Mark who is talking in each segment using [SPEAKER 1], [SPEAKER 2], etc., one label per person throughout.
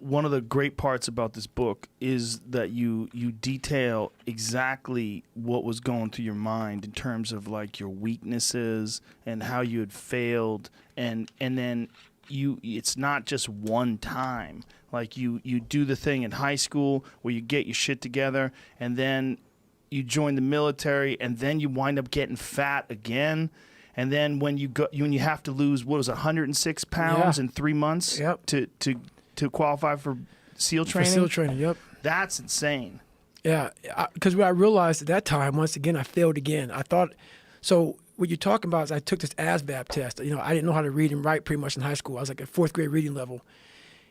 [SPEAKER 1] one of the great parts about this book is that you detail exactly what was going through your mind in terms of like your weaknesses and how you had failed, and then it's not just one time. Like you do the thing in high school where you get your shit together, and then you join the military, and then you wind up getting fat again. And then when you have to lose, what was it, 106 pounds in 3 months to qualify for SEAL training?
[SPEAKER 2] For SEAL training, yep.
[SPEAKER 1] That's insane.
[SPEAKER 2] Yeah, because what I realized at that time, once again, I failed again. I thought, so what you're talking about is I took this ASVAB test. You know, I didn't know how to read and write pretty much in high school. I was like at 4th grade reading level.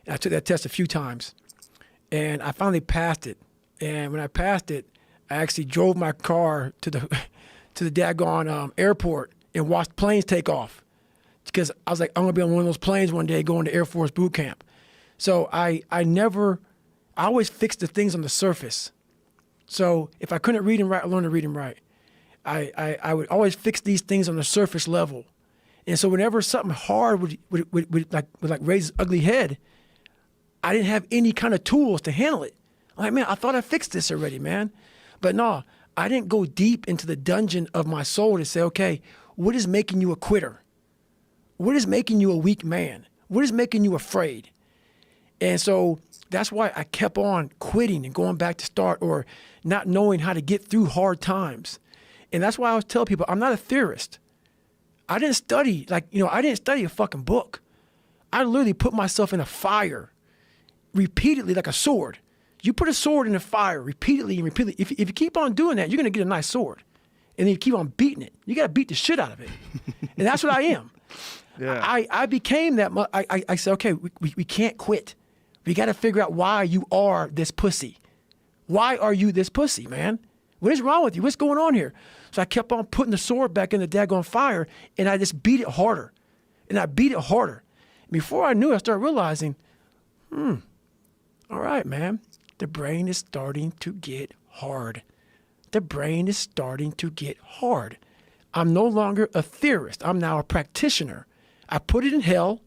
[SPEAKER 2] And I took that test a few times. And I finally passed it. And when I passed it, I actually drove my car to the daggone airport and watched planes take off, because I was like, I'm gonna be on one of those planes one day going to Air Force boot camp. So I always fixed the things on the surface. So if I couldn't read and write, I learned to read and write. I would always fix these things on the surface level. And so whenever something hard would raise its ugly head, I didn't have any kind of tools to handle it. I'm like, man, I thought I fixed this already, man. But no, I didn't go deep into the dungeon of my soul to say, okay, what is making you a quitter? What is making you a weak man? What is making you afraid? And so that's why I kept on quitting and going back to start, or not knowing how to get through hard times. And that's why I always tell people, I'm not a theorist. I didn't study, I didn't study a fucking book. I literally put myself in a fire repeatedly like a sword. You put a sword in the fire repeatedly and repeatedly. If you keep on doing that, you're going to get a nice sword. And then you keep on beating it. You got to beat the shit out of it. And that's what I am. Yeah. I became that. I said, okay, we can't quit. We got to figure out why you are this pussy. Why are you this pussy, man? What is wrong with you? What's going on here? So I kept on putting the sword back in the daggone fire, and I just beat it harder. And I beat it harder. Before I knew it, I started realizing, all right, man, the brain is starting to get hard. The brain is starting to get hard. I'm no longer a theorist. I'm now a practitioner. I put it in hell.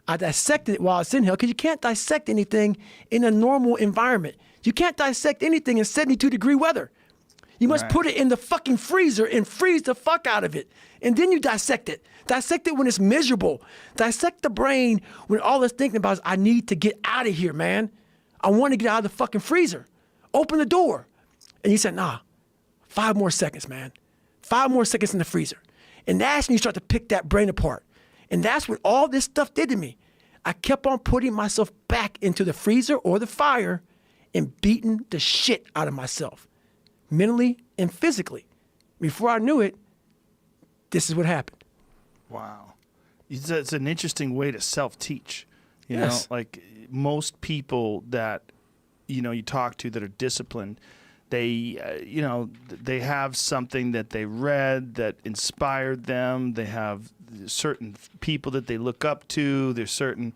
[SPEAKER 2] I dissected it while it's in hell, because you can't dissect anything in a normal environment. You can't dissect anything in 72-degree weather. You must put it in the fucking freezer and freeze the fuck out of it. And then you dissect it. Dissect it when it's miserable. Dissect the brain when all it's thinking about is, I need to get out of here, man. I want to get out of the fucking freezer. Open the door. And you said, nah, 5 more seconds, man. 5 more seconds in the freezer. And that's when you start to pick that brain apart. And that's what all this stuff did to me. I kept on putting myself back into the freezer or the fire and beating the shit out of myself, mentally and physically. Before I knew it, this is what happened.
[SPEAKER 1] Wow. It's an interesting way to self-teach. You
[SPEAKER 2] Yes.
[SPEAKER 1] know, like most people that, you talk to that are disciplined, they have something that they read that inspired them. They have certain people that they look up to. There's certain,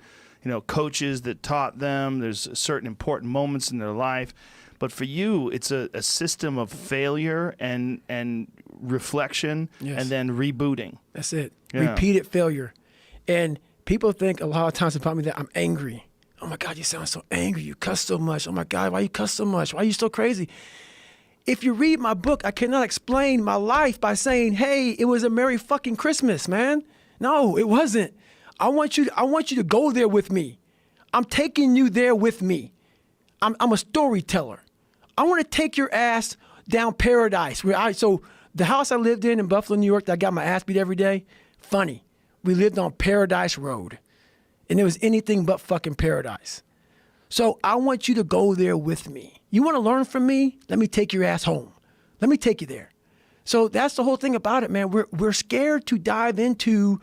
[SPEAKER 1] coaches that taught them. There's certain important moments in their life. But for you, it's a system of failure and reflection,
[SPEAKER 2] Yes.
[SPEAKER 1] and then rebooting.
[SPEAKER 2] That's it.
[SPEAKER 1] Yeah.
[SPEAKER 2] Repeated failure. And people think a lot of times about me that I'm angry. Oh my God, you sound so angry. You cuss so much. Oh my God, why you cuss so much? Why are you so crazy? If you read my book, I cannot explain my life by saying, hey, it was a Merry fucking Christmas, man. No, it wasn't. I want you to go there with me. I'm taking you there with me. I'm a storyteller. I want to take your ass down paradise. So the house I lived in Buffalo, New York, that I got my ass beat every day, funny. We lived on Paradise Road, and it was anything but fucking paradise. So I want you to go there with me. You want to learn from me? Let me take your ass home. Let me take you there. So that's the whole thing about it, man. We're scared to dive into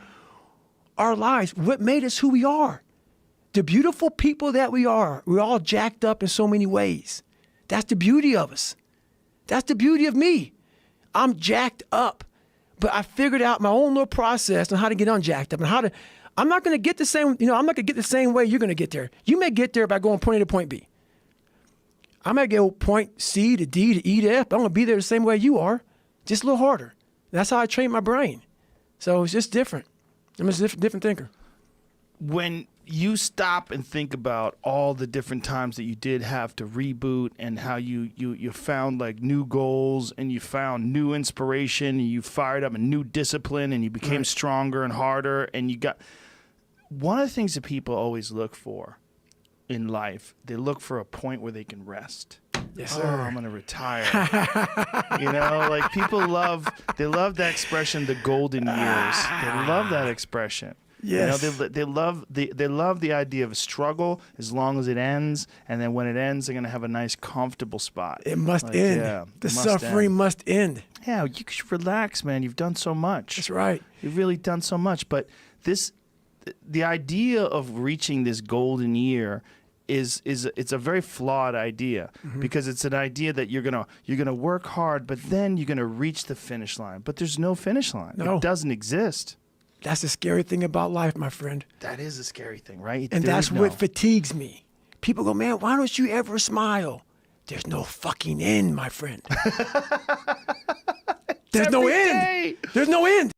[SPEAKER 2] our lives. What made us who we are? The beautiful people that we are. We're all jacked up in so many ways. That's the beauty of us. That's the beauty of me. I'm jacked up, but I figured out my own little process on how to get unjacked up and how to. I'm not going to get the same. I'm not going to get the same way you're going to get there. You may get there by going point A to point B. I might go point C to D to E to F. But I'm going to be there the same way you are, just a little harder. That's how I train my brain. So it's just different. I'm just a different thinker.
[SPEAKER 1] When you stop and think about all the different times that you did have to reboot and how you found like new goals and you found new inspiration and you fired up a new discipline and you became stronger and harder and you got one of the things that people always look for in life, they look for a point where they can rest.
[SPEAKER 2] Yes,
[SPEAKER 1] Oh,
[SPEAKER 2] sir.
[SPEAKER 1] I'm going to retire. Like people love that expression, the golden years. They love that expression.
[SPEAKER 2] Yes.
[SPEAKER 1] They love the idea of a struggle as long as it ends, and then when it ends, they're gonna have a nice, comfortable spot.
[SPEAKER 2] It must end.
[SPEAKER 1] Yeah,
[SPEAKER 2] The suffering must end.
[SPEAKER 1] Yeah, you should relax, man. You've done so much.
[SPEAKER 2] That's right.
[SPEAKER 1] You've really done so much. But the idea of reaching this golden year it's a very flawed idea because it's an idea that you're gonna work hard, but then you're gonna reach the finish line. But there's no finish line.
[SPEAKER 2] No.
[SPEAKER 1] It doesn't exist.
[SPEAKER 2] That's the scary thing about life, my friend.
[SPEAKER 1] That is a scary thing, right?
[SPEAKER 2] And that's what fatigues me. People go, man, why don't you ever smile? There's no fucking end, my friend. There's no end. There's no end.